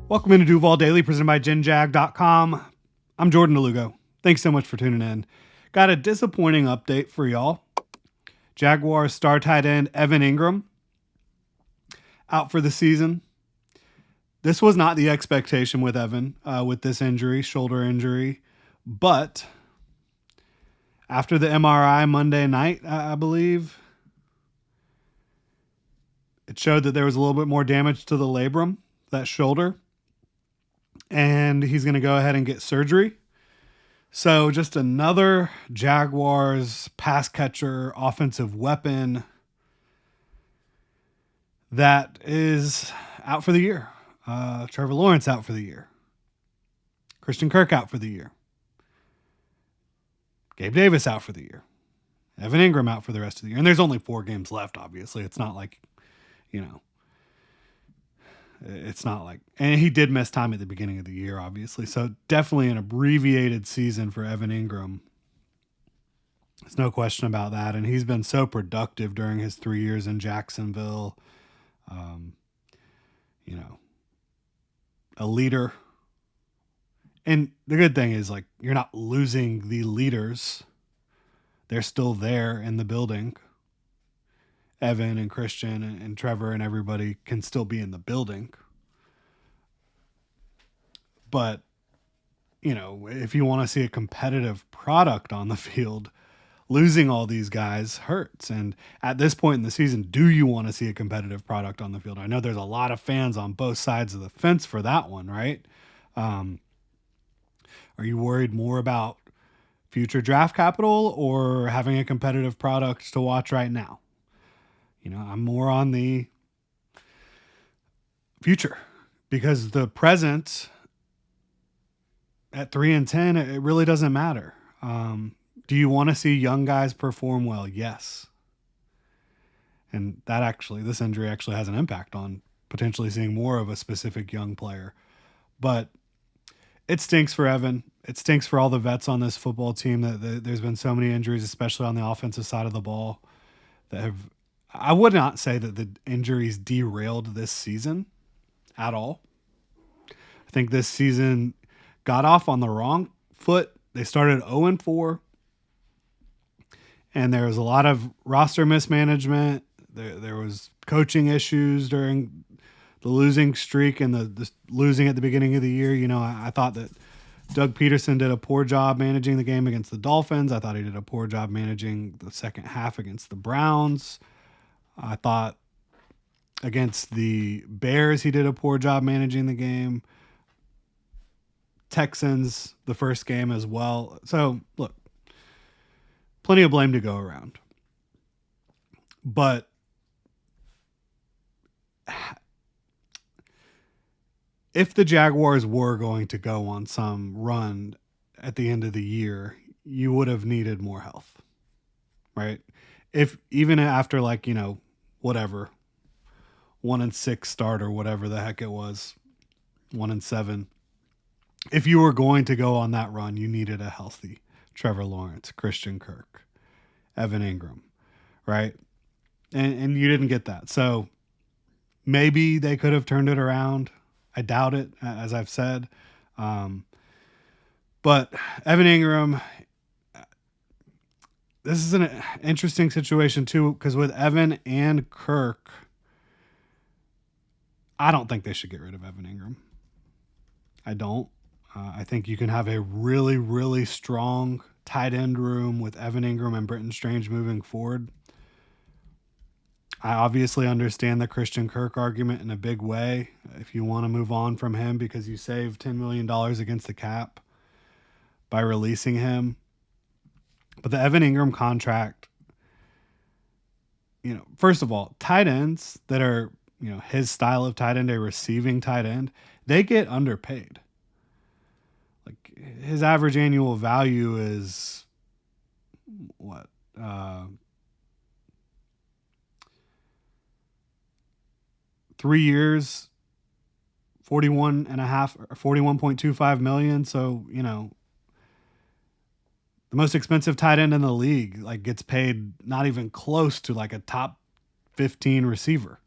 Welcome into Duval Daily, presented by GenJag.com. I'm Jordan DeLugo. Thanks so much for tuning in. Got a disappointing update for y'all. Jaguars star tight end Evan Engram out for the season. This was not the expectation with Evan with this injury, shoulder injury. But after the MRI Monday night, I believe, it showed that there was a little bit more damage to the labrum, that shoulder. And he's going to go ahead and get surgery. So just another Jaguars pass catcher, offensive weapon that is out for the year. Trevor Lawrence out for the year. Christian Kirk out for the year. Gabe Davis out for the year. Evan Engram out for the rest of the year. And there's only 4 games left, obviously. It's not like, it's not like, and he did miss time at the beginning of the year, obviously. So definitely an abbreviated season for Evan Engram. There's no question about that. And he's been so productive during his 3 years in Jacksonville. A leader. And the good thing is, like, you're not losing the leaders. They're still there in the building. Evan and Christian and Trevor and everybody can still be in the building. But, if you want to see a competitive product on the field, losing all these guys hurts. And at this point in the season, do you want to see a competitive product on the field? I know there's a lot of fans on both sides of the fence for that one, right? Are you worried more about future draft capital or having a competitive product to watch right now? I'm more on the future because the present at 3-10, it really doesn't matter. Do you want to see young guys perform well? Yes. And this injury actually has an impact on potentially seeing more of a specific young player. But it stinks for Evan. It stinks for all the vets on this football team that there's been so many injuries, especially on the offensive side of the ball, that have. I would not say that the injuries derailed this season at all. I think this season got off on the wrong foot. They started 0-4, and there was a lot of roster mismanagement. There was coaching issues during the losing streak and the losing at the beginning of the year. I thought that Doug Peterson did a poor job managing the game against the Dolphins. I thought he did a poor job managing the second half against the Browns. I thought against the Bears, he did a poor job managing the game. Texans, the first game as well. So, look, plenty of blame to go around. But if the Jaguars were going to go on some run at the end of the year, you would have needed more health, right? If even after whatever, 1-6 start or whatever the heck it was, 1-7. If you were going to go on that run, you needed a healthy Trevor Lawrence, Christian Kirk, Evan Engram, right? And you didn't get that. So maybe they could have turned it around. I doubt it, as I've said. But Evan Engram, this is an interesting situation too, because with Evan and Kirk, I don't think they should get rid of Evan Engram. I don't. I think you can have a really, really strong tight end room with Evan Engram and Britton Strange moving forward. I obviously understand the Christian Kirk argument in a big way. If you want to move on from him because you saved $10 million against the cap by releasing him. But the Evan Engram contract, first of all, tight ends that are, his style of tight end, a receiving tight end, they get underpaid. Like, his average annual value is what? 3 years, 41.25 million. So, the most expensive tight end in the league, gets paid not even close to a top 15 receiver.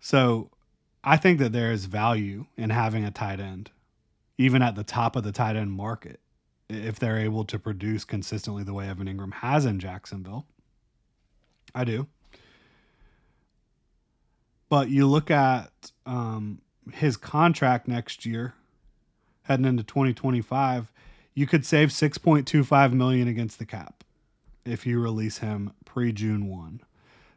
So I think that there is value in having a tight end, even at the top of the tight end market, if they're able to produce consistently the way Evan Ingram has in Jacksonville. I do. But you look at his contract next year, heading into 2025, you could save $6.25 million against the cap if you release him pre-June 1.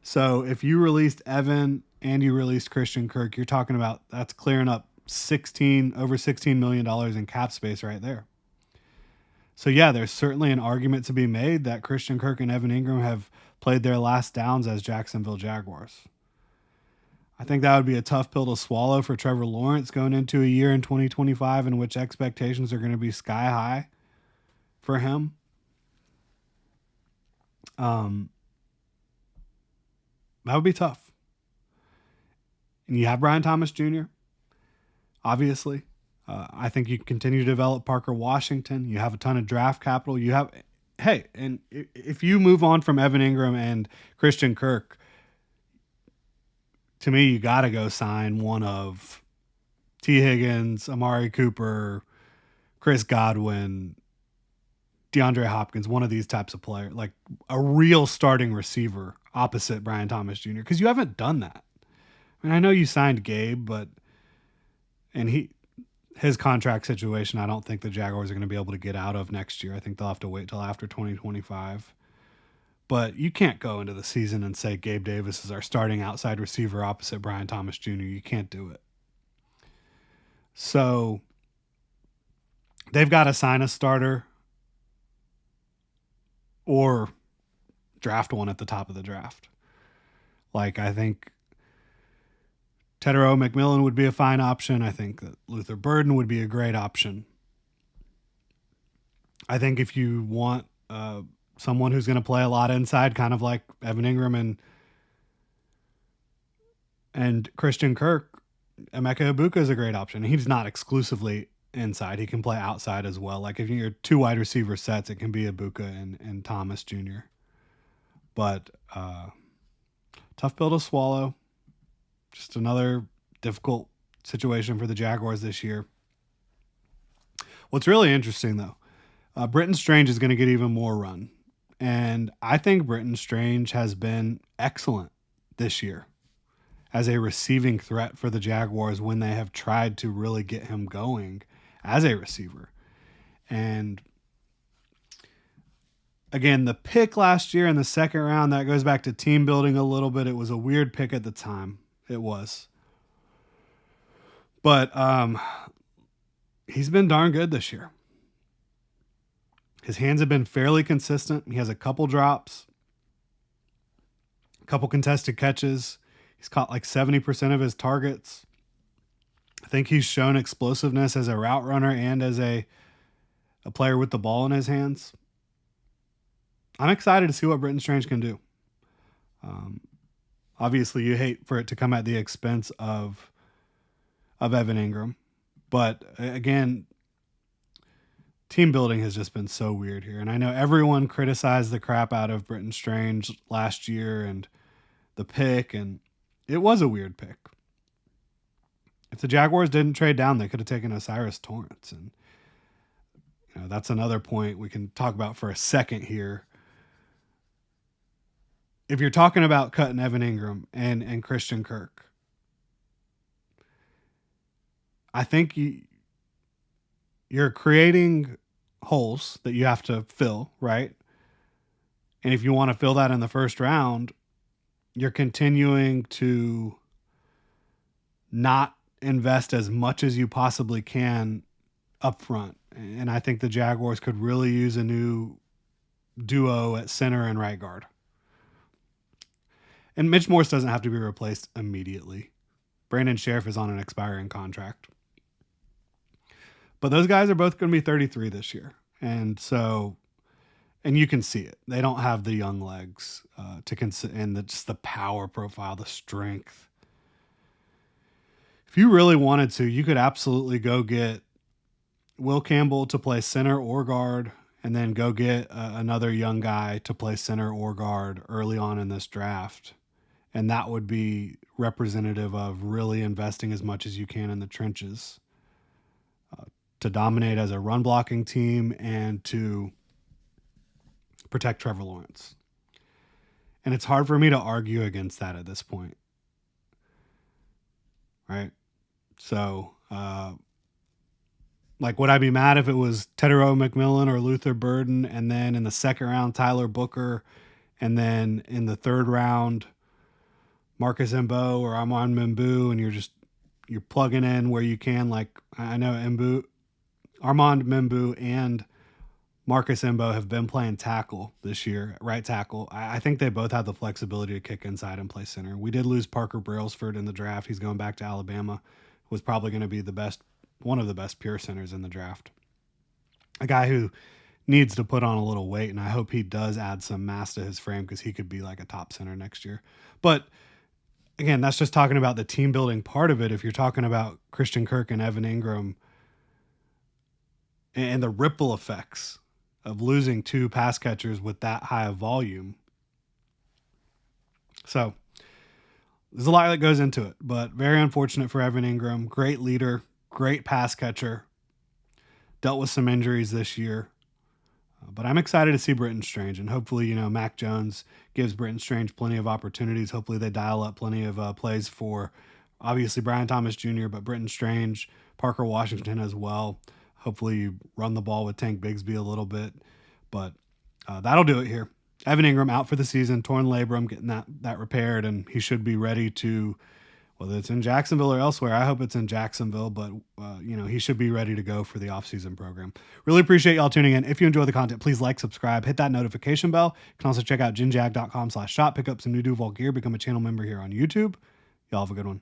So if you released Evan and you released Christian Kirk, you're talking about that's clearing up over $16 million in cap space right there. So yeah, there's certainly an argument to be made that Christian Kirk and Evan Ingram have played their last downs as Jacksonville Jaguars. I think that would be a tough pill to swallow for Trevor Lawrence going into a year in 2025 in which expectations are going to be sky high for him. That would be tough. And you have Brian Thomas Jr., obviously. I think you continue to develop Parker Washington. You have a ton of draft capital. And if you move on from Evan Ingram and Christian Kirk, to me, you got to go sign one of T. Higgins, Amari Cooper, Chris Godwin, DeAndre Hopkins, one of these types of players, like a real starting receiver opposite Brian Thomas Jr., because you haven't done that. I mean, I know you signed Gabe, his contract situation, I don't think the Jaguars are going to be able to get out of next year. I think they'll have to wait till after 2025. But you can't go into the season and say Gabe Davis is our starting outside receiver opposite Brian Thomas Jr. You can't do it. So they've got to sign a starter or draft one at the top of the draft. Like, I think Tetairoa McMillan would be a fine option. I think that Luther Burden would be a great option. I think if you want someone who's going to play a lot inside, kind of like Evan Ingram and Christian Kirk, Emeka Ibuka is a great option. He's not exclusively inside. He can play outside as well. Like if you're two wide receiver sets, it can be Ibuka and Thomas Jr. But tough pill to swallow. Just another difficult situation for the Jaguars this year. What's really interesting, though, Britton Strange is going to get even more run. And I think Britton Strange has been excellent this year as a receiving threat for the Jaguars when they have tried to really get him going as a receiver. And again, the pick last year in the second round, that goes back to team building a little bit. It was a weird pick at the time. It was. But he's been darn good this year. His hands have been fairly consistent. He has a couple drops, a couple contested catches. He's caught like 70% of his targets. I think he's shown explosiveness as a route runner and as a player with the ball in his hands. I'm excited to see what Britton Strange can do. Obviously, you hate for it to come at the expense of Evan Ingram. But again, team building has just been so weird here. And I know everyone criticized the crap out of Britton Strange last year and the pick, and it was a weird pick. If the Jaguars didn't trade down, they could have taken Osiris Torrance. And that's another point we can talk about for a second here. If you're talking about cutting Evan Ingram and Christian Kirk, I think you're creating holes that you have to fill, right? And if you want to fill that in the first round, you're continuing to not invest as much as you possibly can up front. And I think the Jaguars could really use a new duo at center and right guard. And Mitch Morse doesn't have to be replaced immediately. Brandon Sheriff is on an expiring contract. But those guys are both going to be 33 this year. And you can see it. They don't have the young legs to consider, and just the power profile, the strength. If you really wanted to, you could absolutely go get Will Campbell to play center or guard, and then go get another young guy to play center or guard early on in this draft, And that would be representative of really investing as much as you can in the trenches to dominate as a run blocking team and to protect Trevor Lawrence. And it's hard for me to argue against that at this point. Right? So, like, would I be mad if it was Tedero McMillan or Luther Burden, and then in the second round, Tyler Booker, and then in the third round, Marcus Mbo or Armand Membu, and you're plugging in where you can. Like, I know Armand Membu and Marcus Mbo have been playing tackle this year, right tackle. I think they both have the flexibility to kick inside and play center. We did lose Parker Brailsford in the draft. He's going back to Alabama. Was probably going to be one of the best pure centers in the draft. A guy who needs to put on a little weight, and I hope he does add some mass to his frame because he could be like a top center next year. But again, that's just talking about the team building part of it. If you're talking about Christian Kirk and Evan Ingram and the ripple effects of losing two pass catchers with that high of volume. So there's a lot that goes into it, but very unfortunate for Evan Ingram. Great leader, great pass catcher. Dealt with some injuries this year. But I'm excited to see Britton Strange, and hopefully, Mac Jones gives Britton Strange plenty of opportunities. Hopefully they dial up plenty of plays for, obviously, Brian Thomas Jr., but Britton Strange, Parker Washington as well. Hopefully you run the ball with Tank Bigsby a little bit, but that'll do it here. Evan Ingram out for the season, torn labrum, getting that repaired, and he should be ready to, whether it's in Jacksonville or elsewhere. I hope it's in Jacksonville, but he should be ready to go for the offseason program. Really appreciate y'all tuning in. If you enjoy the content, please like, subscribe, hit that notification bell. You can also check out ginjag.com/shop, pick up some new Duval gear, become a channel member here on YouTube. Y'all have a good one.